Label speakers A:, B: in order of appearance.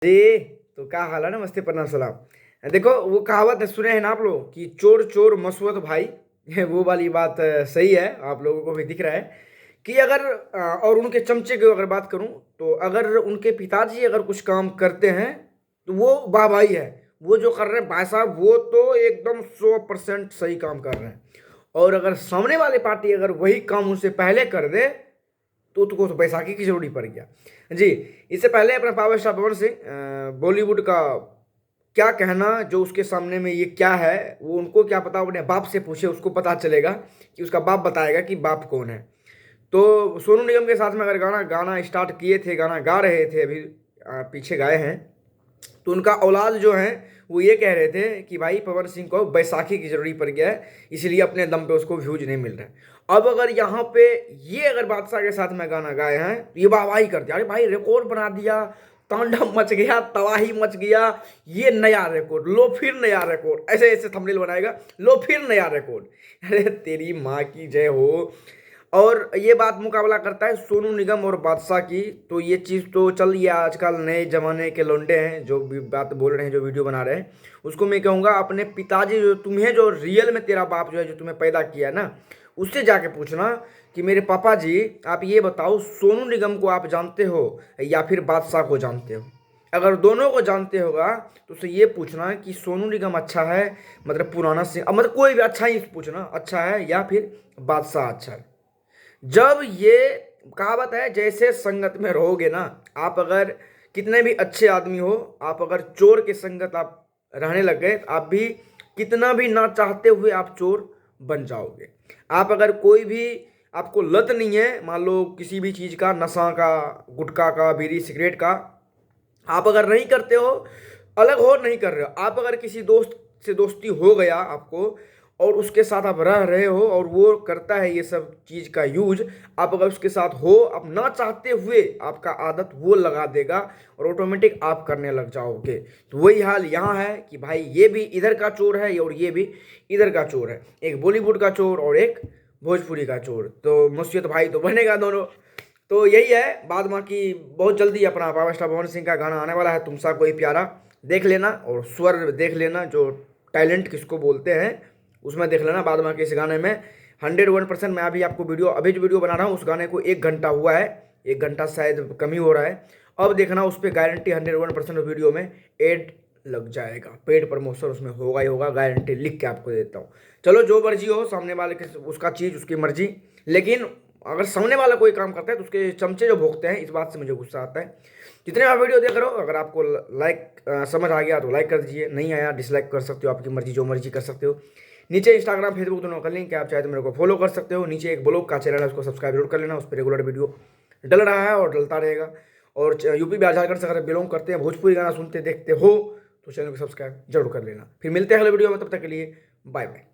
A: जी। तो क्या हाल है? नमस्ते, प्रणाम, सलाम। देखो, वो कहावत सुने हैं ना आप लोग कि चोर चोर मसवत भाई। वो वाली बात सही है, आप लोगों को भी दिख रहा है कि अगर और उनके चमचे की अगर बात करूं तो अगर उनके पिताजी अगर कुछ काम करते हैं तो वो वाह भाई है। वो जो कर रहे हैं भाई साहब, वो तो एकदम 100% सही काम कर रहे हैं। और अगर सामने वाले पार्टी अगर वही काम उनसे पहले कर दे तो उसको तो बैसाखी की जरूरी पड़ गया। जी। इससे पहले अपना पावर स्टार पवन सिंह बॉलीवुड का क्या कहना, जो उसके सामने में ये क्या है वो उनको क्या पता, अपने बाप से पूछे, उसको पता चलेगा कि उसका बाप बताएगा कि बाप कौन है। तो सोनू निगम के साथ में अगर गाना गाना स्टार्ट किए थे, गाना गा रहे थे, अभी पीछे गाए हैं, तो उनका औलाद जो है वो ये कह रहे थे कि भाई पवन सिंह को बैसाखी की जरूरी पड़ गया है, इसलिए अपने दम पे उसको व्यूज नहीं मिल रहा है। अब अगर यहाँ पे ये अगर बादशाह के साथ में गाना गाए हैं तो ये वाहवाही करते, अरे भाई रिकॉर्ड बना दिया, तांडव मच गया, तबाही मच गया, ये नया रिकॉर्ड, लो फिर नया रिकॉर्ड, ऐसे ऐसे थंबनेल बनाएगा, लो फिर नया रिकॉर्ड। अरे तेरी माँ की जय हो। और ये बात मुकाबला करता है सोनू निगम और बादशाह की। तो ये चीज़ तो चल रही है, आजकल नए जमाने के लौंडे हैं जो भी बात बोल रहे हैं, जो वीडियो बना रहे हैं, उसको मैं कहूँगा अपने पिताजी, जो तुम्हें, जो रियल में तेरा बाप जो है, जो तुम्हें पैदा किया है ना, उससे जाके पूछना कि मेरे पापा जी, आप ये बताओ, सोनू निगम को आप जानते हो या फिर बादशाह को जानते हो? अगर दोनों को जानते होगा तो उससे ये पूछना कि सोनू निगम अच्छा है, मतलब पुराना सिंह, मतलब कोई भी अच्छा ही पूछना, अच्छा है या फिर बादशाह अच्छा है। जब ये कहावत है, जैसे संगत में रहोगे ना, आप अगर कितने भी अच्छे आदमी हो, आप अगर चोर के संगत आप रहने लग गए, आप भी कितना भी ना चाहते हुए आप चोर बन जाओगे। आप अगर कोई भी, आपको लत नहीं है, मान लो किसी भी चीज़ का, नशा का, गुटखा का, बीड़ी सिगरेट का, आप अगर नहीं करते हो, अलग हो नहीं कर रहे हो, आप अगर किसी दोस्त से दोस्ती हो गया आपको, और उसके साथ आप रह रहे हो और वो करता है ये सब चीज़ का यूज, आप अगर उसके साथ हो, आप ना चाहते हुए आपका आदत वो लगा देगा और ऑटोमेटिक आप करने लग जाओगे। तो वही हाल यहाँ है कि भाई ये भी इधर का चोर है और ये भी इधर का चोर है, एक बॉलीवुड का चोर और एक भोजपुरी का चोर। तो मुसीबत भाई तो बनेगा दोनों। तो यही है बाद बाकी। बहुत जल्दी अपना पावर स्टार पवन सिंह का गाना आने वाला है, तुम सा कोई प्यारा, देख लेना, और स्वर देख लेना, जो टैलेंट किसको बोलते हैं उसमें देख लेना। बाद बाकी इस गाने में 101% मैं अभी आपको अभी जो वीडियो बना रहा हूँ, उस गाने को 1 घंटा हुआ है, 1 घंटा शायद कम ही हो रहा है। अब देखना, उस पर गारंटी 101% वीडियो में एड लग जाएगा, पेड प्रमोशन उसमें होगा ही होगा, गारंटी लिख के आपको देता हूँ। चलो, जो मर्जी हो, सामने वाले के उसका चीज़ उसकी मर्जी, लेकिन अगर सामने वाला कोई काम करता है तो उसके चमचे जो भोगते हैं, इस बात से मुझे गुस्सा आता है। जितने आप वीडियो देख रहे हो, अगर आपको लाइक समझ आ गया तो लाइक कर दीजिए, नहीं आया डिसलाइक कर सकते हो, आपकी मर्जी, जो मर्जी कर सकते हो। नीचे इंस्टाग्राम फेसबुक दोनों का लिंक है, आप चाहे तो मेरे को फॉलो कर सकते हो। नीचे एक ब्लॉग का चैनल है, उसको सब्सक्राइब जरूर कर लेना, उस पर रेगुलर वीडियो डल रहा है और डलता रहेगा। और यूपी बिहार झारखंड से अगर बिलोंग करते हैं, भोजपुरी गाना सुनते देखते हो, तो चैनल को सब्सक्राइब जरूर कर लेना। फिर मिलते हैं अगले वीडियो में, तब तक के लिए बाय बाय।